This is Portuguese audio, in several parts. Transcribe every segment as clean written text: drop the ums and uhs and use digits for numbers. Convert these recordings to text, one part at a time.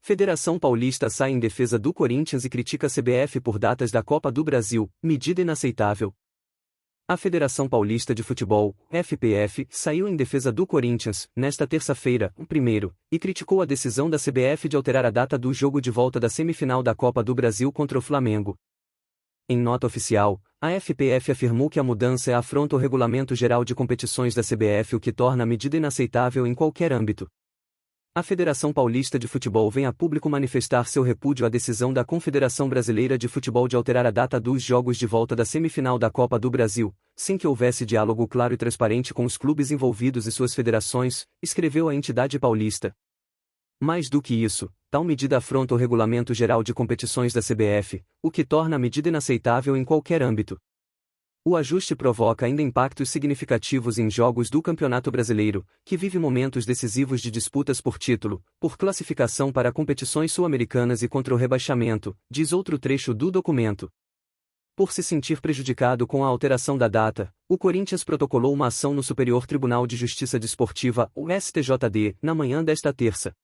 Federação Paulista sai em defesa do Corinthians e critica a CBF por datas da Copa do Brasil, medida inaceitável. A Federação Paulista de Futebol, FPF, saiu em defesa do Corinthians, nesta terça-feira, e criticou a decisão da CBF de alterar a data do jogo de volta da semifinal da Copa do Brasil contra o Flamengo. Em nota oficial, a FPF afirmou que a mudança afronta o Regulamento Geral de Competições da CBF, o que torna a medida inaceitável em qualquer âmbito. A Federação Paulista de Futebol vem a público manifestar seu repúdio à decisão da Confederação Brasileira de Futebol de alterar a data dos jogos de volta da semifinal da Copa do Brasil, sem que houvesse diálogo claro e transparente com os clubes envolvidos e suas federações, escreveu a entidade paulista. Mais do que isso, tal medida afronta o Regulamento Geral de Competições da CBF, o que torna a medida inaceitável em qualquer âmbito. O ajuste provoca ainda impactos significativos em jogos do Campeonato Brasileiro, que vive momentos decisivos de disputas por título, por classificação para competições sul-americanas e contra o rebaixamento, diz outro trecho do documento. Por se sentir prejudicado com a alteração da data, o Corinthians protocolou uma ação no Superior Tribunal de Justiça Desportiva, o STJD, na manhã desta terça.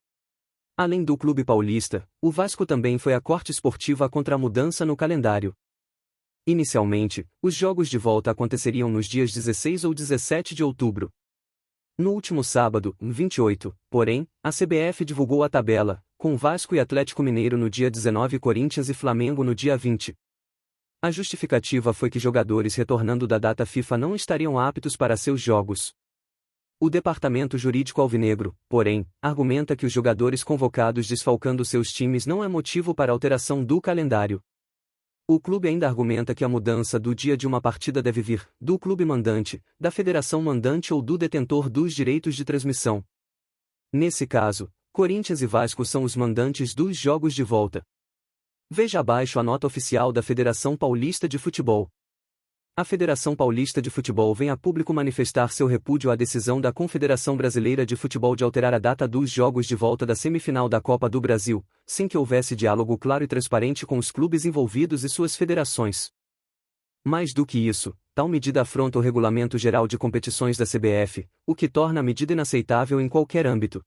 Além do clube paulista, o Vasco também foi à Corte Esportiva contra a mudança no calendário. Inicialmente, os jogos de volta aconteceriam nos dias 16 ou 17 de outubro. No último sábado, 28, porém, a CBF divulgou a tabela, com Vasco e Atlético Mineiro no dia 19 e Corinthians e Flamengo no dia 20. A justificativa foi que jogadores retornando da data FIFA não estariam aptos para seus jogos. O departamento jurídico alvinegro, porém, argumenta que os jogadores convocados desfalcando seus times não é motivo para alteração do calendário. O clube ainda argumenta que a mudança do dia de uma partida deve vir do clube mandante, da federação mandante ou do detentor dos direitos de transmissão. Nesse caso, Corinthians e Vasco são os mandantes dos jogos de volta. Veja abaixo a nota oficial da Federação Paulista de Futebol. A Federação Paulista de Futebol vem a público manifestar seu repúdio à decisão da Confederação Brasileira de Futebol de alterar a data dos jogos de volta da semifinal da Copa do Brasil, sem que houvesse diálogo claro e transparente com os clubes envolvidos e suas federações. Mais do que isso, tal medida afronta o Regulamento Geral de Competições da CBF, o que torna a medida inaceitável em qualquer âmbito.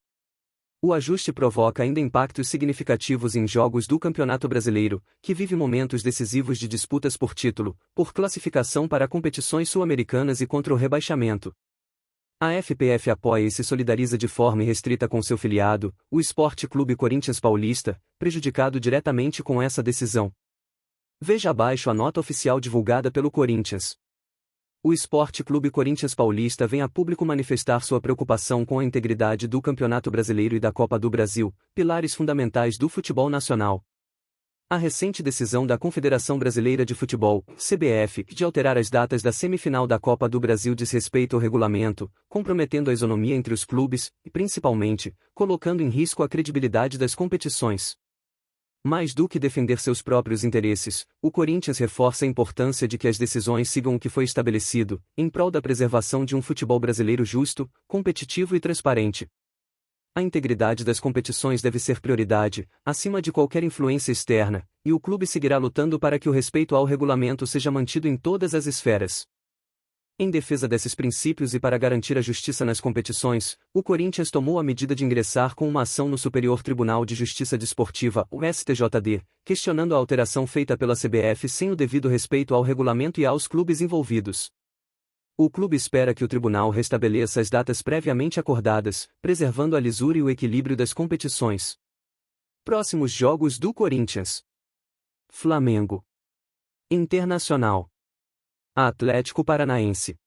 O ajuste provoca ainda impactos significativos em jogos do Campeonato Brasileiro, que vive momentos decisivos de disputas por título, por classificação para competições sul-americanas e contra o rebaixamento. A FPF apoia e se solidariza de forma irrestrita com seu filiado, o Esporte Clube Corinthians Paulista, prejudicado diretamente com essa decisão. Veja abaixo a nota oficial divulgada pelo Corinthians. O Esporte Clube Corinthians Paulista vem a público manifestar sua preocupação com a integridade do Campeonato Brasileiro e da Copa do Brasil, pilares fundamentais do futebol nacional. A recente decisão da Confederação Brasileira de Futebol, CBF, de alterar as datas da semifinal da Copa do Brasil diz respeito ao regulamento, comprometendo a isonomia entre os clubes, e principalmente, colocando em risco a credibilidade das competições. Mais do que defender seus próprios interesses, o Corinthians reforça a importância de que as decisões sigam o que foi estabelecido, em prol da preservação de um futebol brasileiro justo, competitivo e transparente. A integridade das competições deve ser prioridade, acima de qualquer influência externa, e o clube seguirá lutando para que o respeito ao regulamento seja mantido em todas as esferas. Em defesa desses princípios e para garantir a justiça nas competições, o Corinthians tomou a medida de ingressar com uma ação no Superior Tribunal de Justiça Desportiva, o STJD, questionando a alteração feita pela CBF sem o devido respeito ao regulamento e aos clubes envolvidos. O clube espera que o tribunal restabeleça as datas previamente acordadas, preservando a lisura e o equilíbrio das competições. Próximos jogos do Corinthians: Flamengo, Internacional, Atlético Paranaense.